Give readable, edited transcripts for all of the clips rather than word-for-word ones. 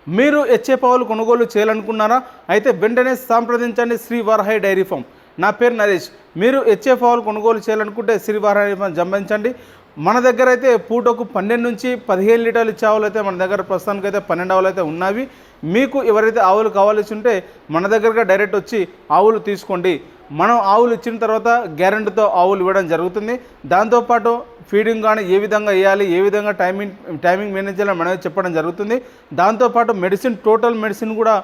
మీరు హెచ్ఎఫ్ ఆవులు కొనుగోలు చేయాలనుకున్నారా? అయితే వెంటనే సంప్రదించండి శ్రీ వరాహి డైరీ ఫామ్. నా పేరు నరేష్. మీరు హెచ్ఎఫ్ ఆవులు కొనుగోలు చేయాలనుకుంటే శ్రీ వరాహి డైరీ ఫామ్ సంప్రదించండి. మన దగ్గర అయితే పూటకు 12 నుంచి 15 లీటర్లు ఇచ్చే ఆవులు అయితే మన దగ్గర ప్రస్తుతానికైతే 12 ఆవులు అయితే ఉన్నవి. మీకు ఎవరైతే ఆవులు కావాల్సి ఉంటే మన దగ్గరగా డైరెక్ట్ వచ్చి ఆవులు తీసుకోండి. మనం ఆవులు ఇచ్చిన తర్వాత గ్యారెంటీతో ఆవులు ఇవ్వడం జరుగుతుంది. దాంతోపాటు ఫీడింగ్ కానీ ఏ విధంగా వేయాలి, ఏ విధంగా టైమింగ్ మేనేజ్ చేయాలని మనమే చెప్పడం జరుగుతుంది. దాంతోపాటు మెడిసిన్, టోటల్ మెడిసిన్ కూడా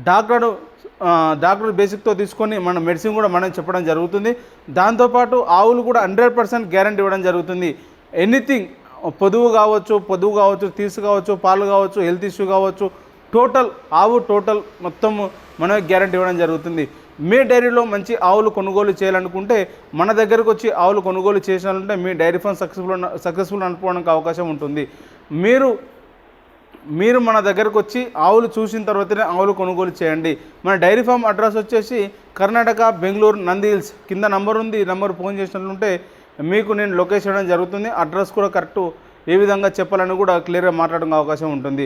డాక్టర్ బేసిక్తో తీసుకొని మన మెడిసిన్ కూడా మనం చెప్పడం జరుగుతుంది. దాంతోపాటు ఆవులు కూడా 100% గ్యారెంటీ ఇవ్వడం జరుగుతుంది. ఎనీథింగ్ పొదువు కావచ్చు, తీసు కావచ్చు, పాలు కావచ్చు, హెల్త్ ఇష్యూ కావచ్చు, టోటల్ మొత్తం మనం గ్యారెంటీ ఇవ్వడం జరుగుతుంది. మీ డైరీలో మంచి ఆవులు కొనుగోలు చేయాలనుకుంటే మన దగ్గరకు వచ్చి ఆవులు కొనుగోలు చేసినారంటే మీ డైరీ ఫామ్ సక్సెస్ఫుల్ అనుకోవడానికి అవకాశం ఉంటుంది. మీరు మన దగ్గరకు వచ్చి ఆవులు చూసిన తర్వాతనే ఆవులు కొనుగోలు చేయండి. మన డైరీ ఫామ్ అడ్రస్ వచ్చేసి కర్ణాటక, బెంగళూరు, నంది హిల్స్. కింద నంబర్ ఉంది. ఈ నంబర్ ఫోన్ చేసినట్లుంటే మీకు నేను లొకేషన్ ఇవ్వడం జరుగుతుంది. అడ్రస్ కూడా కరెక్టు ఏ విధంగా చెప్పాలని కూడా క్లియర్గా మాట్లాడడానికి అవకాశం ఉంటుంది.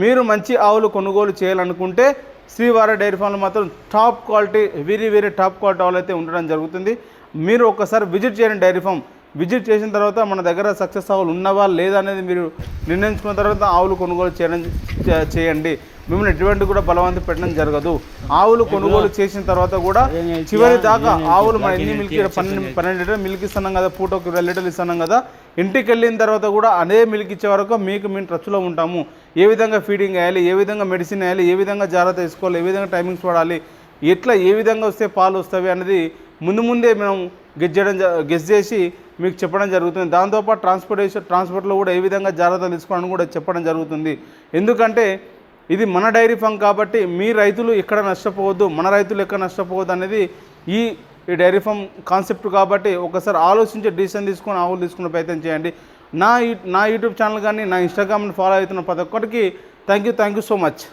మీరు మంచి ఆవులు కొనుగోలు చేయాలనుకుంటే శ్రీ వరాహి డైరీ ఫామ్లో మాత్రం top quality, very top quality ఆవులు అయితే ఉండడం జరుగుతుంది. మీరు ఒక్కసారి విజిట్ చేయండి డైరీ ఫామ్. విజిట్ చేసిన తర్వాత మన దగ్గర సక్సెస్ ఆవులు ఉన్నవా లేదా అనేది మీరు నిర్ణయించుకున్న తర్వాత ఆవులు కొనుగోలు చేయండి. మిమ్మల్ని ఎటువంటి కూడా బలవంతం పెట్టడం జరగదు. ఆవులు కొనుగోలు చేసిన తర్వాత కూడా చివరి దాకా ఆవులు మన ఎన్ని మిల్క్ 12 లీటర్ మిల్క్ ఇస్తున్నాం కదా, పూటకు 2 లీటర్లు ఇస్తున్నాం కదా, ఇంటికి వెళ్ళిన తర్వాత కూడా అదే మిల్క్ ఇచ్చే వరకు మేము టచ్లో ఉంటాము. ఏ విధంగా ఫీడింగ్ వేయాలి, ఏ విధంగా మెడిసిన్ వేయాలి, ఏ విధంగా జాగ్రత్త తీసుకోవాలి, ఏ విధంగా టైమింగ్స్ వాడాలి, ఏ విధంగా వస్తే పాలు వస్తాయి అనేది ముందే మేము గెస్ చేసి మీకు చెప్పడం జరుగుతుంది. దాంతోపాటు ట్రాన్స్పోర్ట్లో కూడా ఏ విధంగా జాగ్రత్తలు తీసుకోవాలని కూడా చెప్పడం జరుగుతుంది. ఎందుకంటే ఇది మన డైరీ ఫామ్ కాబట్టి మీ రైతులు ఎక్కడ నష్టపోవద్దు, మన రైతులు ఎక్కడ నష్టపోవద్దు అనేది ఈ డైరీ ఫామ్ కాన్సెప్ట్ కాబట్టి ఒకసారి ఆలోచించి డిసిషన్ తీసుకొని ఆవులు తీసుకునే ప్రయత్నం చేయండి. నా యూట్యూబ్ ఛానల్ కానీ నా ఇన్స్టాగ్రామ్ని ఫాలో అవుతున్న ప్రతి ఒక్కరికి థ్యాంక్ యూ సో మచ్.